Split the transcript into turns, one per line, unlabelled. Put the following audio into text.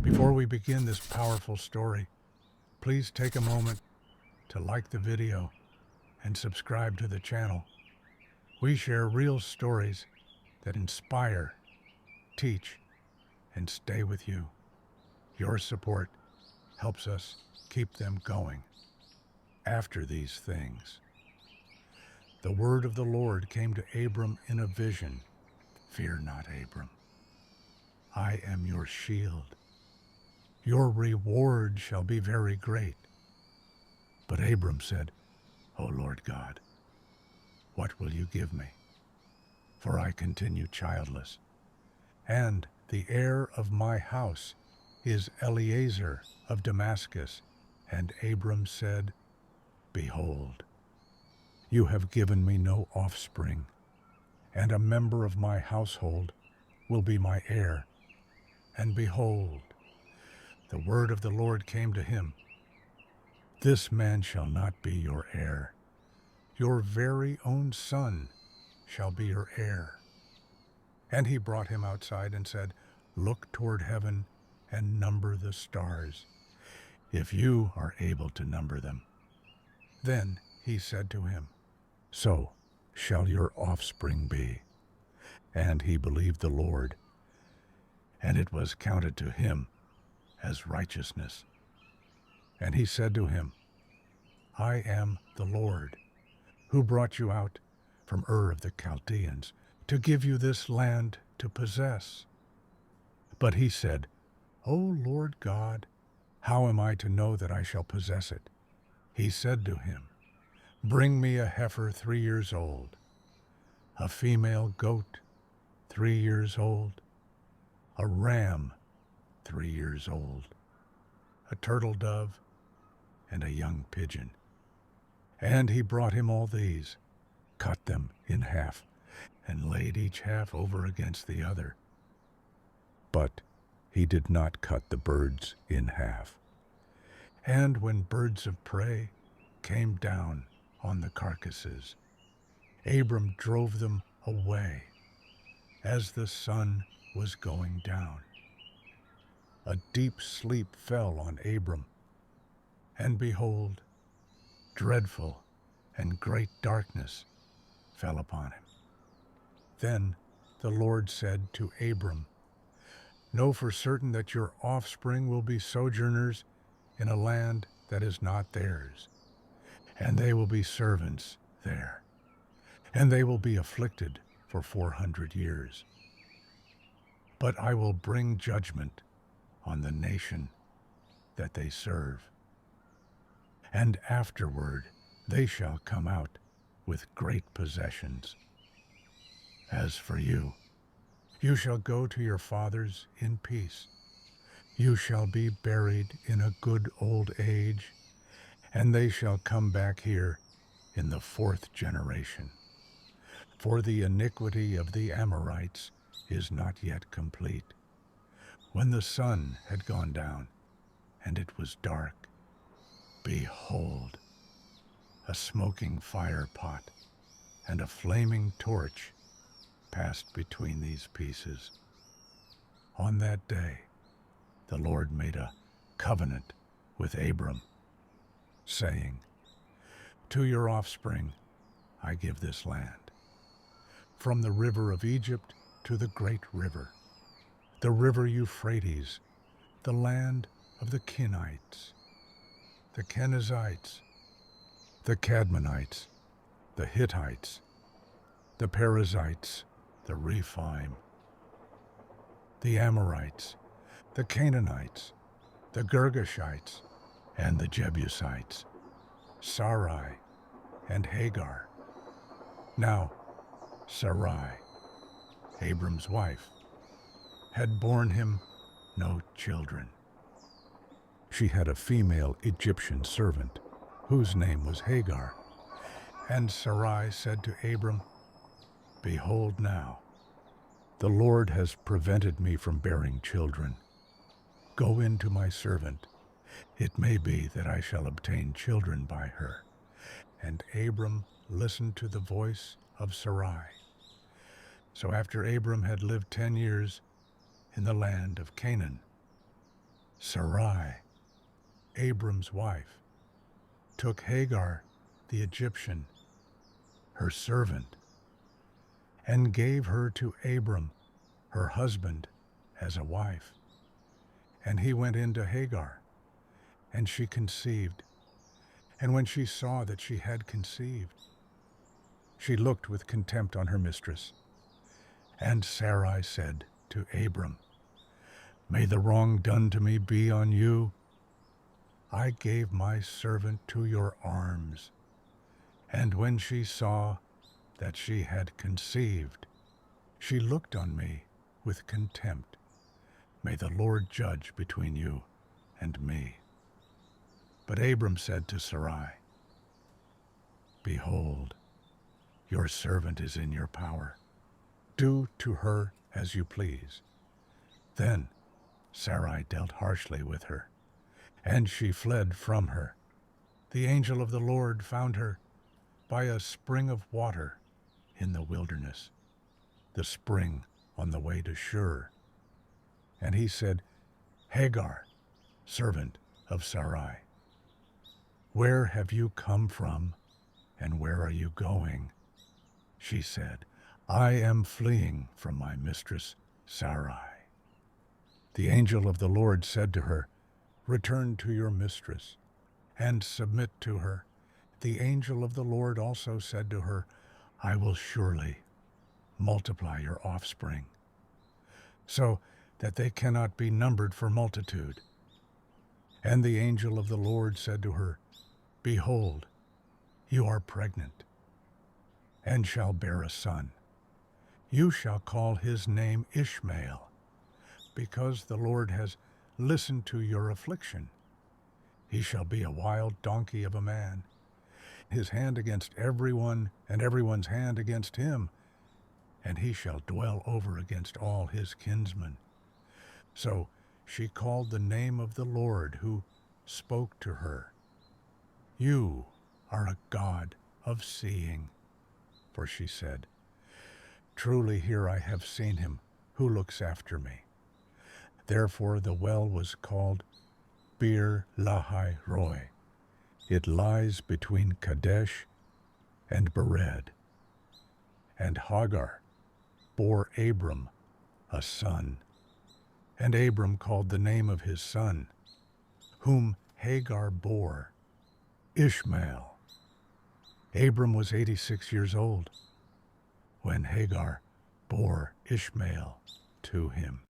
Before we begin this powerful story, please take a moment to like the video and subscribe to the channel. We share real stories that inspire, teach, and stay with you. Your support helps us keep them going. After these things, the word of the Lord came to Abram in a vision. Fear not, Abram. I am your shield. Your reward shall be very great. But Abram said, O Lord God, what will you give me? For I continue childless, and the heir of my house is Eliezer of Damascus. And Abram said, Behold, you have given me no offspring, and a member of my household will be my heir. And behold, the word of the Lord came to him, This man shall not be your heir. Your very own son shall be your heir. And he brought him outside and said, Look toward heaven and number the stars, if you are able to number them. Then he said to him, So shall your offspring be. And he believed the Lord, and it was counted to him as righteousness. And he said to him, I am the Lord, who brought you out from Ur of the Chaldeans, to give you this land to possess. But he said, O Lord God, how am I to know that I shall possess it? He said to him, Bring me a heifer 3 years old, a female goat 3 years old, a ram 3 years old, a turtle dove, and a young pigeon. And he brought him all these, cut them in half, and laid each half over against the other. But he did not cut the birds in half. And when birds of prey came down on the carcasses, Abram drove them away as the sun was going down. A deep sleep fell on Abram, and behold, dreadful and great darkness fell upon him. Then the Lord said to Abram, Know for certain that your offspring will be sojourners in a land that is not theirs, and they will be servants there, and they will be afflicted for 400 years. But I will bring judgment on the nation that they serve, and afterward they shall come out with great possessions. As for you, you shall go to your fathers in peace. You shall be buried in a good old age, and they shall come back here in the 4th generation. For the iniquity of the Amorites is not yet complete. When the sun had gone down, and it was dark, behold, a smoking fire pot and a flaming torch passed between these pieces. On that day, the Lord made a covenant with Abram, saying, To your offspring I give this land, from the river of Egypt to the great river, the river Euphrates, the land of the Kenites, the Kenizzites, the Cadmonites, the Hittites, the Perizzites, the Rephaim, the Amorites, the Canaanites, the Girgashites, and the Jebusites, Sarai and Hagar. Now Sarai, Abram's wife, had borne him no children. She had a female Egyptian servant, whose name was Hagar. And Sarai said to Abram, Behold now, the Lord has prevented me from bearing children. Go in to my servant. It may be that I shall obtain children by her. And Abram listened to the voice of Sarai. So after Abram had lived 10 years in the land of Canaan, Sarai, Abram's wife, took Hagar, the Egyptian, her servant, and gave her to Abram, her husband, as a wife. And he went in to Hagar, and she conceived. And when she saw that she had conceived, she looked with contempt on her mistress. And Sarai said to Abram, "May the wrong done to me be on you. I gave my servant to your arms." And when she saw that she had conceived, she looked on me with contempt. May the Lord judge between you and me. But Abram said to Sarai, "Behold, your servant is in your power. Do to her as you please." Then Sarai dealt harshly with her, and she fled from her. The angel of the Lord found her by a spring of water in the wilderness, the spring on the way to Shur. And he said, "Hagar, servant of Sarai, where have you come from, and where are you going?" She said, "I am fleeing from my mistress Sarai." The angel of the Lord said to her, "Return to your mistress, and submit to her." The angel of the Lord also said to her, "I will surely multiply your offspring, so that they cannot be numbered for multitude." And the angel of the Lord said to her, "Behold, you are pregnant, and shall bear a son. You shall call his name Ishmael, because the Lord has listened to your affliction. He shall be a wild donkey of a man, his hand against everyone, and everyone's hand against him, and he shall dwell over against all his kinsmen." So she called the name of the Lord who spoke to her, "You are a God of seeing." For she said, "Truly here I have seen him who looks after me." Therefore the well was called Bir Lahai Roi. It lies between Kadesh and Bered. And Hagar bore Abram a son. And Abram called the name of his son, whom Hagar bore, Ishmael. Abram was 86 years old when Hagar bore Ishmael to him.